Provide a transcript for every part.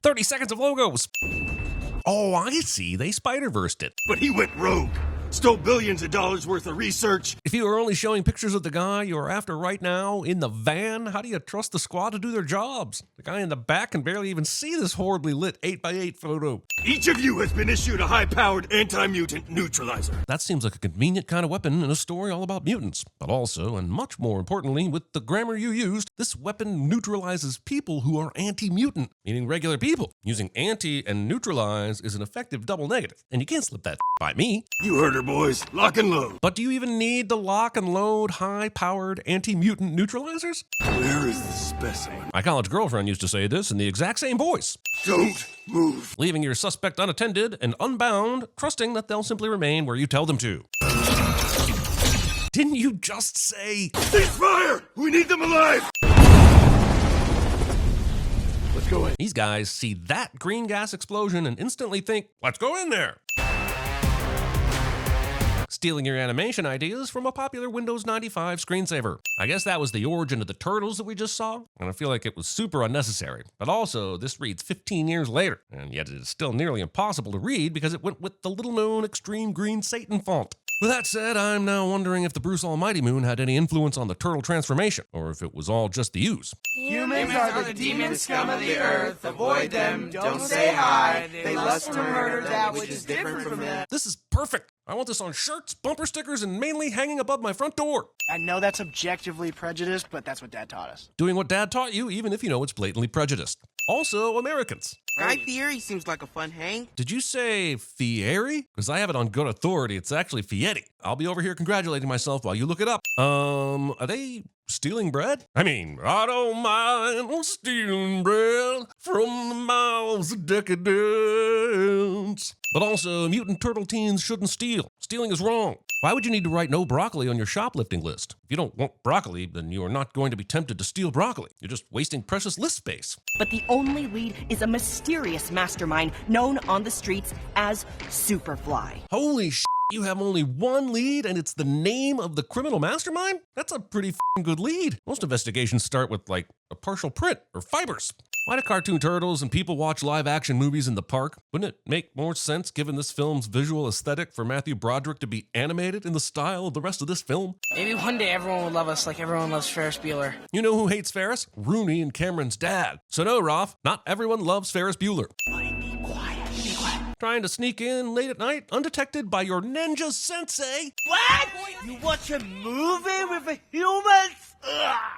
30 seconds of logos. Oh, I see. They Spider-Versed it. But he went rogue. Stole billions of dollars worth of research. If you are only showing pictures of the guy you're after right now in the van, how do you trust the squad to do their jobs? The guy in the back can barely even see this horribly lit 8x8 photo. Each of you has been issued a high-powered anti-mutant neutralizer. That seems like a convenient kind of weapon in a story all about mutants. But also, and much more importantly, with the grammar you used, this weapon neutralizes people who are anti-mutant, meaning regular people. Using anti and neutralize is an effective double negative, and you can't slip that by me. You heard her, boys. Lock and load. But do you even need to lock and load high-powered anti-mutant neutralizers? Where is the specimen? My college girlfriend used to say this in the exact same voice. Don't move. Leaving your suspect unattended and unbound, trusting that they'll simply remain where you tell them to. Didn't you just say... Cease fire! We need them alive! Let's go in. These guys see that green gas explosion and instantly think, let's go in there. Stealing your animation ideas from a popular Windows 95 screensaver. I guess that was the origin of the Turtles that we just saw, and I feel like it was super unnecessary. But also, this reads 15 years later, and yet it is still nearly impossible to read because it went with the little-known extreme green Satan font. With that said, I'm now wondering if the Bruce Almighty Moon had any influence on the turtle transformation, or if it was all just the ooze. Humans are the demon scum of the earth. Avoid them, don't say hi. They lust to murder that which is different from them. This is perfect. I want this on shirts, bumper stickers, and mainly hanging above my front door. I know that's objectively prejudiced, but that's what Dad taught us. Doing what Dad taught you, even if you know it's blatantly prejudiced. Also, Americans. Guy Fieri seems like a fun hang. Did you say Fieri? Because I have it on good authority. It's actually Fieri. I'll be over here congratulating myself while you look it up. Are they stealing bread? I mean, I don't mind stealing bread from the mouths of decadence. But also, mutant turtle teens shouldn't steal. Stealing is wrong. Why would you need to write no broccoli on your shoplifting list? If you don't want broccoli, then you are not going to be tempted to steal broccoli. You're just wasting precious list space. But the only lead is a mysterious mastermind known on the streets as Superfly. Holy shit, you have only one lead and it's the name of the criminal mastermind? That's a pretty f***ing good lead. Most investigations start with, like, a partial print or fibers. Why do cartoon turtles and people watch live-action movies in the park? Wouldn't it make more sense, given this film's visual aesthetic, for Matthew Broderick to be animated in the style of the rest of this film? Maybe one day everyone will love us like everyone loves Ferris Bueller. You know who hates Ferris? Rooney and Cameron's dad. So no, Rolf, not everyone loves Ferris Bueller. Be quiet. Be quiet. Trying to sneak in late at night, undetected by your ninja sensei? What? You watch a movie with a human?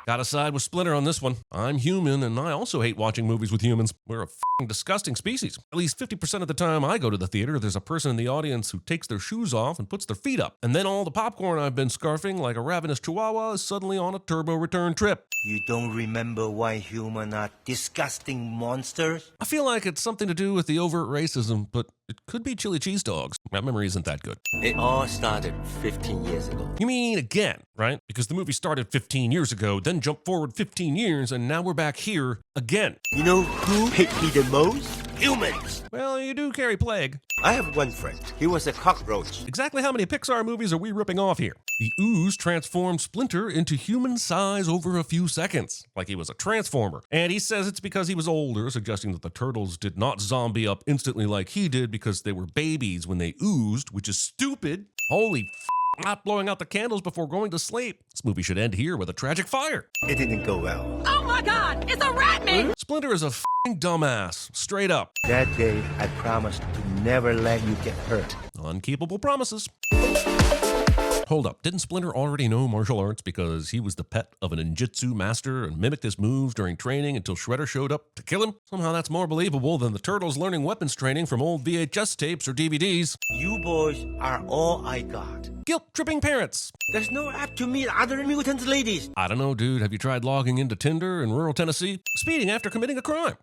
Gotta side with Splinter on this one. I'm human, and I also hate watching movies with humans. We're a f***ing disgusting species. At least 50% of the time I go to the theater, there's a person in the audience who takes their shoes off and puts their feet up. And then all the popcorn I've been scarfing like a ravenous chihuahua is suddenly on a turbo return trip. You don't remember why humans are disgusting monsters? I feel like it's something to do with the overt racism, but it could be chili cheese dogs. My memory isn't that good. It all started 15 years ago. You mean again, right? Because the movie started 15 years ago, then jumped forward 15 years, and now we're back here again. You know who hate me the most? Humans! Well, you do carry plague. I have one friend. He was a cockroach. Exactly how many Pixar movies are we ripping off here? The ooze transformed Splinter into human size over a few seconds, like he was a transformer. And he says it's because he was older, suggesting that the turtles did not zombie up instantly like he did because they were babies when they oozed, which is stupid. Holy f***, not blowing out the candles before going to sleep. This movie should end here with a tragic fire. It didn't go well. Oh my God! It's a rat man! Splinter is a f***ing dumbass, straight up. That day, I promised to never let you get hurt. Unkeepable promises. Hold up, didn't Splinter already know martial arts because he was the pet of a ninjutsu master and mimicked his moves during training until Shredder showed up to kill him? Somehow that's more believable than the Turtles learning weapons training from old VHS tapes or DVDs. You boys are all I got. Guilt-tripping parents. There's no app to meet other mutant ladies. I don't know, dude. Have you tried logging into Tinder in rural Tennessee? Speeding after committing a crime.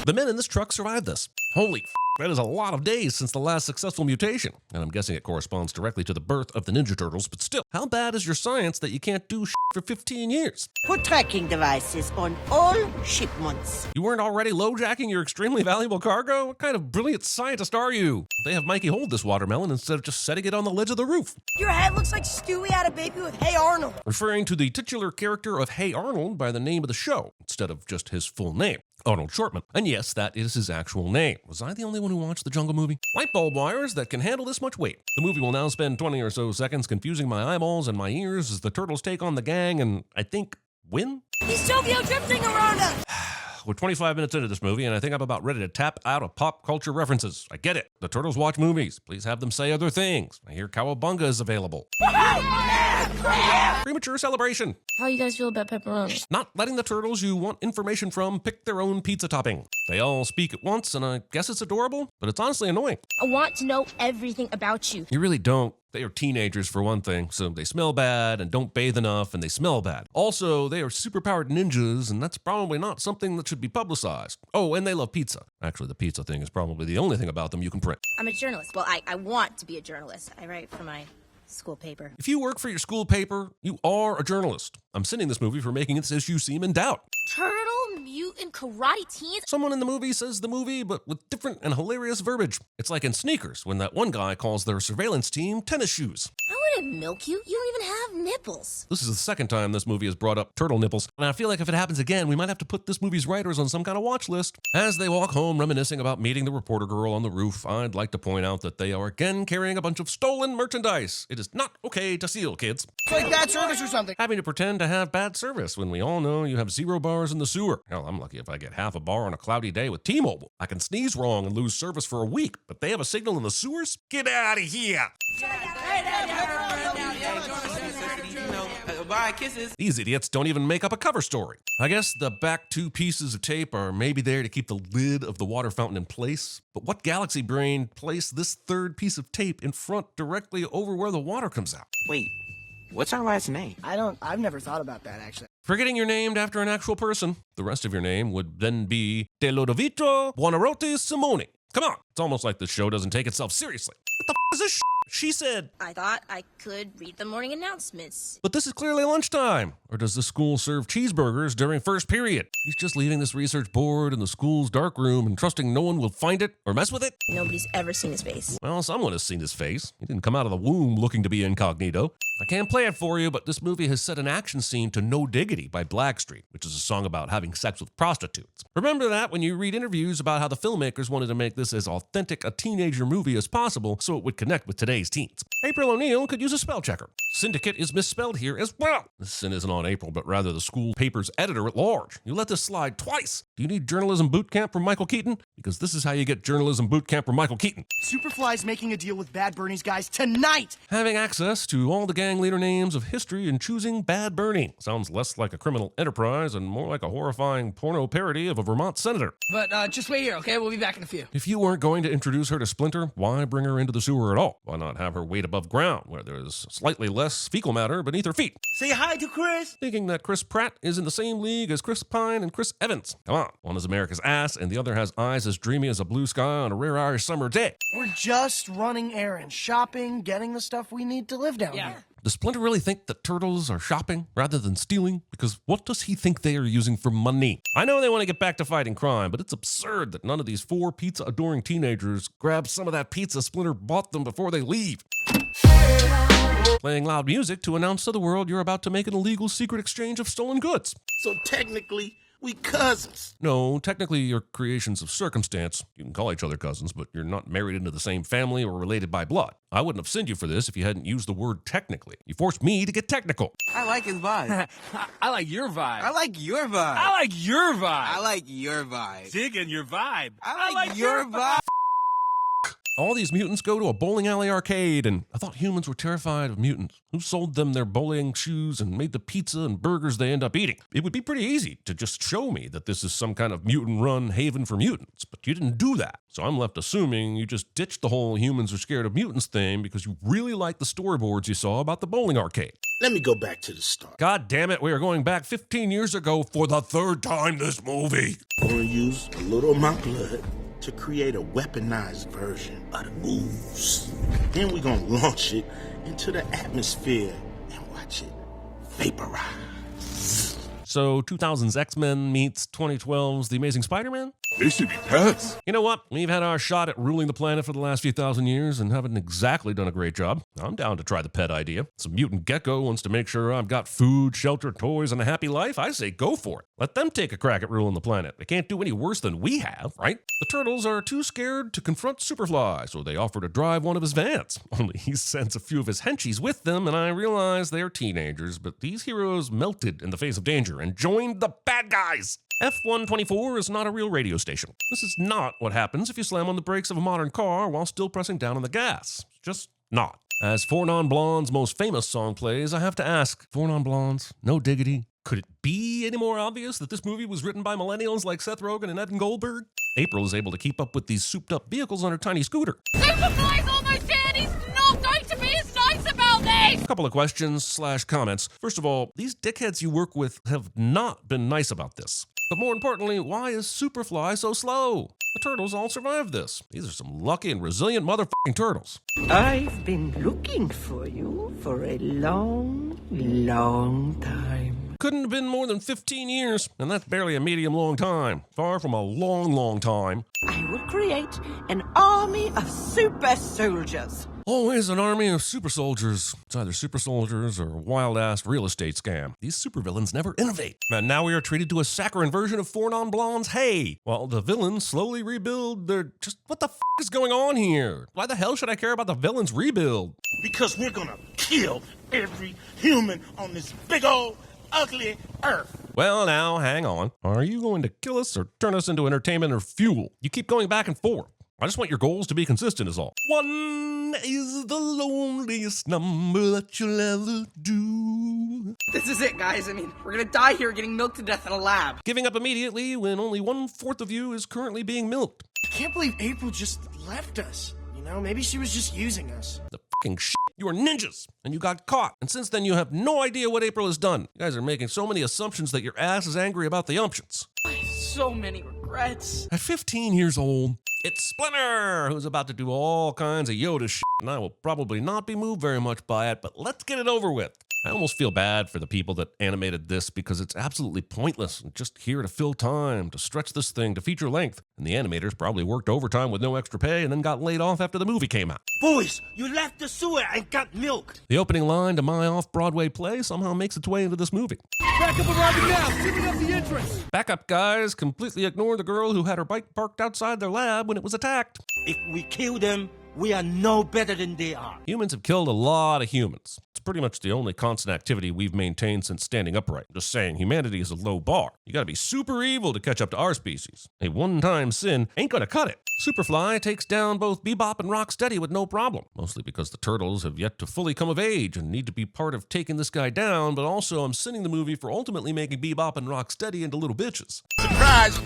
The men in this truck survived this. Holy f***, that is a lot of days since the last successful mutation. And I'm guessing it corresponds directly to the birth of the Ninja Turtles, but still, how bad is your science that you can't do for 15 years? Put tracking devices on all shipments. You weren't already low-jacking your extremely valuable cargo? What kind of brilliant scientist are you? They have Mikey hold this watermelon instead of just setting it on the ledge of the roof. Your head looks like Stewie had a baby with Hey Arnold. Referring to the titular character of Hey Arnold by the name of the show, instead of just his full name. Arnold Shortman. And yes, that is his actual name. Was I the only one who watched the Jungle movie? Light bulb wires that can handle this much weight. The movie will now spend 20 or so seconds confusing my eyeballs and my ears as the turtles take on the gang and, I think, win? He's Tokyo drifting around us! We're 25 minutes into this movie, and I think I'm about ready to tap out of pop culture references. I get it. The turtles watch movies. Please have them say other things. I hear Cowabunga is available. Premature celebration. How you guys feel about pepperoni? Not letting the turtles you want information from pick their own pizza topping. They all speak at once, and I guess it's adorable, but it's honestly annoying. I want to know everything about you. You really don't. They are teenagers for one thing, so they smell bad and don't bathe enough and they smell bad. Also, they are superpowered ninjas, and that's probably not something that should be publicized. Oh, and they love pizza. Actually, the pizza thing is probably the only thing about them you can print. I'm a journalist. Well, I want to be a journalist. I write for my school paper. If you work for your school paper, you are a journalist. I'm sending this movie for making its issue seem in doubt. Turtle, mutant, karate teens? Someone in the movie says the movie, but with different and hilarious verbiage. It's like in Sneakers, when that one guy calls their surveillance team tennis shoes. I wouldn't milk you. You don't even have nipples. This is the second time this movie has brought up turtle nipples, and I feel like if it happens again, we might have to put this movie's writers on some kind of watch list. As they walk home reminiscing about meeting the reporter girl on the roof, I'd like to point out that they are again carrying a bunch of stolen merchandise. It is not okay to steal, kids. It's like bad service or something. Having to pretend to have bad service when we all know you have 0 bars in the sewer. Hell, I'm lucky if I get half a bar on a cloudy day with T-Mobile. I can sneeze wrong and lose service for a week, but they have a signal in the sewers? Get out of here! Bye, kisses. These idiots don't even make up a cover story. I guess the back 2 pieces of tape are maybe there to keep the lid of the water fountain in place, but what galaxy brain placed this 3rd piece of tape in front directly over where the water comes out? Wait, what's our last name? I've never thought about that, actually. Forgetting you're named after an actual person, the rest of your name would then be De Lodovito Buonarroti Simone. Come on, it's almost like the show doesn't take itself seriously. What the is this She said, I thought I could read the morning announcements. but this is clearly lunchtime. Or does the school serve cheeseburgers during first period? He's just leaving this research board in the school's dark room and trusting no one will find it or mess with it? Nobody's ever seen his face. Well, someone has seen his face. He didn't come out of the womb looking to be incognito. I can't play it for you, but this movie has set an action scene to No Diggity by Blackstreet, which is a song about having sex with prostitutes. Remember that when you read interviews about how the filmmakers wanted to make this as authentic a teenager movie as possible so it would connect with today's teens. April O'Neil could use a spell checker. Syndicate is misspelled here as well. This sin isn't on April, but rather the school paper's editor at large. You let this slide twice. Do you need journalism boot camp from Michael Keaton? Because this is how you get journalism boot camp from Michael Keaton. Superfly's making a deal with Bad Bernie's guys tonight! Having access to all the gang leader names of history and choosing Bad Bernie sounds less like a criminal enterprise and more like a horrifying porno parody of a Vermont senator. But just wait here, okay? We'll be back in a few. If you weren't going to introduce her to Splinter, why bring her into the sewer at all? Why not have her wait above ground, where there's slightly less fecal matter beneath her feet? Say hi to Chris. Thinking that Chris Pratt is in the same league as Chris Pine and Chris Evans. Come on, one is America's ass and the other has eyes as dreamy as a blue sky on a rare Irish summer day. We're just running errands, shopping, getting the stuff we need to live down here. Does Splinter really think that turtles are shopping rather than stealing? Because what does he think they are using for money? I know they want to get back to fighting crime, but it's absurd that none of these 4 pizza-adoring teenagers grab some of that pizza Splinter bought them before they leave. Playing loud music to announce to the world you're about to make an illegal secret exchange of stolen goods. So technically, we cousins. No, technically you're creations of circumstance. You can call each other cousins, but you're not married into the same family or related by blood. I wouldn't have sinned you for this if you hadn't used the word technically. You forced me to get technical. I like his vibe. I like your vibe. I like your vibe. I like your vibe. I like your vibe. Digging your vibe. I like your vibe. All these mutants go to a bowling alley arcade, and I thought humans were terrified of mutants. Who sold them their bowling shoes and made the pizza and burgers they end up eating? It would be pretty easy to just show me that this is some kind of mutant-run haven for mutants, but you didn't do that. So I'm left assuming you just ditched the whole humans are scared of mutants thing because you really liked the storyboards you saw about the bowling arcade. Let me go back to the start. God damn it, we are going back 15 years ago for the 3rd time this movie. I'm gonna use a little of my blood to create a weaponized version of the ooze. Then we're gonna launch it into the atmosphere and watch it vaporize. So 2000's X-Men meets 2012's The Amazing Spider-Man? They should be pets. You know what? We've had our shot at ruling the planet for the last few thousand years and haven't exactly done a great job. I'm down to try the pet idea. Some mutant gecko wants to make sure I've got food, shelter, toys, and a happy life. I say go for it. Let them take a crack at ruling the planet. They can't do any worse than we have, right? The turtles are too scared to confront Superfly, so they offer to drive one of his vans. Only he sends a few of his henchies with them, and I realize they're teenagers, but these heroes melted in the face of danger and joined the bad guys. F124 is not a real radio station. This is not what happens if you slam on the brakes of a modern car while still pressing down on the gas. It's just not. As Four Non-Blondes' most famous song plays, I have to ask, Four Non-Blondes, no diggity, could it be any more obvious that this movie was written by millennials like Seth Rogen and Evan Goldberg? April is able to keep up with these souped-up vehicles on her tiny scooter. Superfly's almost here and he's not going to be as nice about this! A couple of questions/comments. First of all, these dickheads you work with have not been nice about this. But more importantly, why is Superfly so slow? The turtles all survived this. These are some lucky and resilient motherfucking turtles. I've been looking for you for a long, long time. Couldn't have been more than 15 years, and that's barely a medium long time. Far from a long, long time. I will create an army of super soldiers. Always an army of super soldiers. It's either super soldiers or a wild-ass real estate scam. These supervillains never innovate. And now we are treated to a saccharine version of Four Non-Blondes' Hey! While the villains slowly rebuild their... Just what the f*** is going on here? Why the hell should I care about the villains' rebuild? Because we're gonna kill every human on this big old ugly earth. Well, now, hang on. Are you going to kill us or turn us into entertainment or fuel? You keep going back and forth. I just want your goals to be consistent is all. 1 is the loneliest number that you'll ever do. This is it, guys. I mean, we're gonna die here getting milked to death in a lab. Giving up immediately when only 1/4 of you is currently being milked. I can't believe April just left us. You know, maybe she was just using us. The fucking shit. You are ninjas, and you got caught. And since then, you have no idea what April has done. You guys are making so many assumptions that your ass is angry about the umptions. So many regrets. At 15 years old, it's Splinter, who's about to do all kinds of Yoda shit, and I will probably not be moved very much by it, but let's get it over with. I almost feel bad for the people that animated this because it's absolutely pointless and just here to fill time, to stretch this thing to feature length. And the animators probably worked overtime with no extra pay and then got laid off after the movie came out. Boys, you left the sewer and got milked. The opening line to my off-Broadway play somehow makes its way into this movie. Backup arriving now, shooting up the entrance. Backup guys completely ignore the girl who had her bike parked outside their lab when it was attacked. If we kill them, we are no better than they are. Humans have killed a lot of humans. It's pretty much the only constant activity we've maintained since standing upright. Just saying, humanity is a low bar. You gotta be super evil to catch up to our species. A one-time sin ain't gonna cut it. Superfly takes down both Bebop and Rocksteady with no problem. Mostly because the turtles have yet to fully come of age and need to be part of taking this guy down, but also I'm sinning the movie for ultimately making Bebop and Rocksteady into little bitches. Surprise!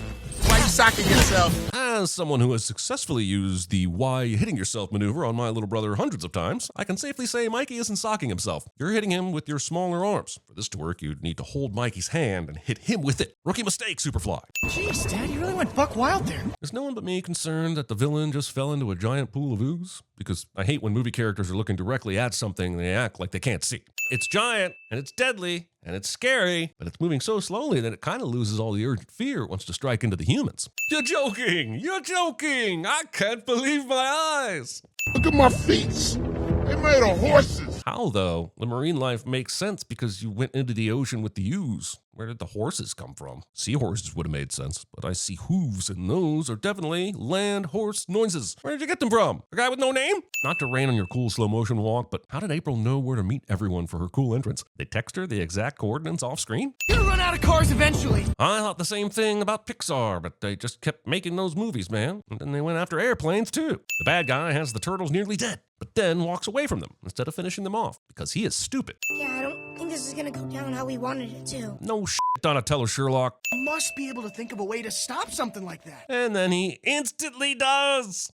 Why you socking yourself? As someone who has successfully used the why hitting yourself maneuver on my little brother hundreds of times, I can safely say Mikey isn't socking himself. You're hitting him with your smaller arms. For this to work, you'd need to hold Mikey's hand and hit him with it. Rookie mistake, Superfly. Jeez, Dad, you really went buck wild there. Is no one but me concerned that the villain just fell into a giant pool of ooze? Because I hate when movie characters are looking directly at something and they act like they can't see. It's giant, and it's deadly, and it's scary, but it's moving so slowly that it kind of loses all the urgent fear it wants to strike into the humans. You're joking! You're joking! I can't believe my eyes! Look at my feet. They're made of horses. How, though? The marine life makes sense because you went into the ocean with the ooze. Where did the horses come from? Seahorses would have made sense, but I see hooves, and those are definitely land horse noises. Where did you get them from? A guy with no name? Not to rain on your cool slow motion walk, but how did April know where to meet everyone for her cool entrance? They text her the exact coordinates off screen? You're gonna run out of cars eventually. I thought the same thing about Pixar, but they just kept making those movies, man. And then they went after airplanes, too. The bad guy has the turtles nearly dead, but then walks away from them instead of finishing them off because he is stupid. Yeah, I don't think this is gonna go down how we wanted it to. No shit, Donatello Sherlock. Must be able to think of a way to stop something like that. And then he instantly does.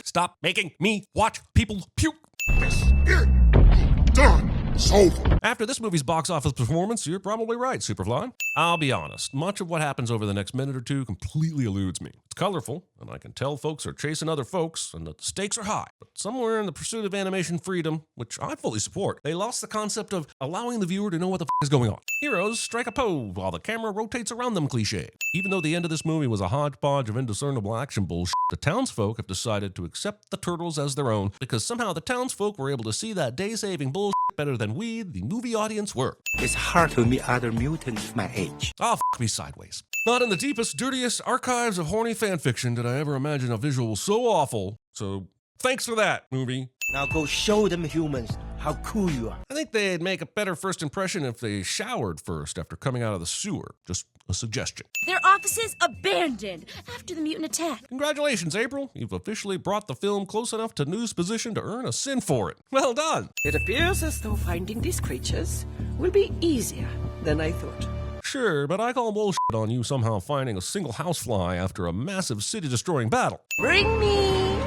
Stop making me watch people puke. That's it. Done. It's over. After this movie's box office performance, you're probably right, Superfly. I'll be honest, much of what happens over the next minute or two completely eludes me. It's colorful, and I can tell folks are chasing other folks, and that the stakes are high. But somewhere in the pursuit of animation freedom, which I fully support, they lost the concept of allowing the viewer to know what the is going on. Heroes strike a pose while the camera rotates around them cliché. Even though the end of this movie was a hodgepodge of indiscernible action bullshit, the townsfolk have decided to accept the turtles as their own because somehow the townsfolk were able to see that day-saving bullshit better than we, the movie audience, were. It's hard to meet other mutants of my age. Oh, f me sideways. Not in the deepest, dirtiest archives of horny fanfiction did I ever imagine a visual so awful. So, thanks for that, movie. Now go show them humans how cool you are. I think they'd make a better first impression if they showered first after coming out of the sewer. Just a suggestion. Their offices abandoned after the mutant attack. Congratulations, April. You've officially brought the film close enough to news position to earn a sin for it. Well done. It appears as though finding these creatures will be easier than I thought. Sure, but I call bullshit on you somehow finding a single housefly after a massive city-destroying battle. Bring me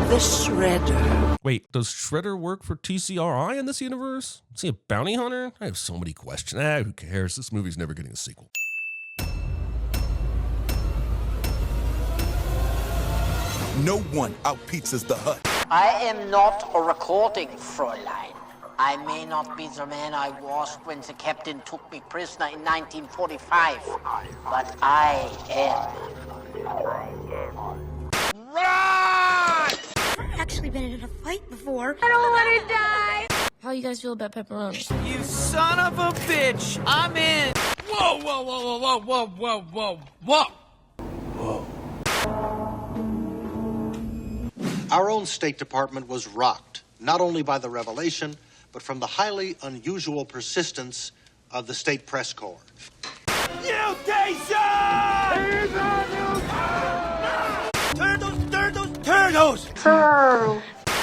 the Shredder. Wait, does Shredder work for TCRI in this universe? Is he a bounty hunter? I have so many questions. Who cares? This movie's never getting a sequel. No one out-pizzas the Hut. I am not a recording, Fräulein. I may not be the man I was when the captain took me prisoner in 1945, but I am. Run! I've actually been in a fight before. I don't want to die. How you guys feel about pepperoni? You son of a bitch! I'm in! Whoa, whoa, whoa, whoa, whoa, whoa, whoa, whoa, whoa! Our own State Department was rocked, not only by the revelation, but from the highly unusual persistence of the State Press Corps. Mutation! Turtles, turtles, turtles! Turtle.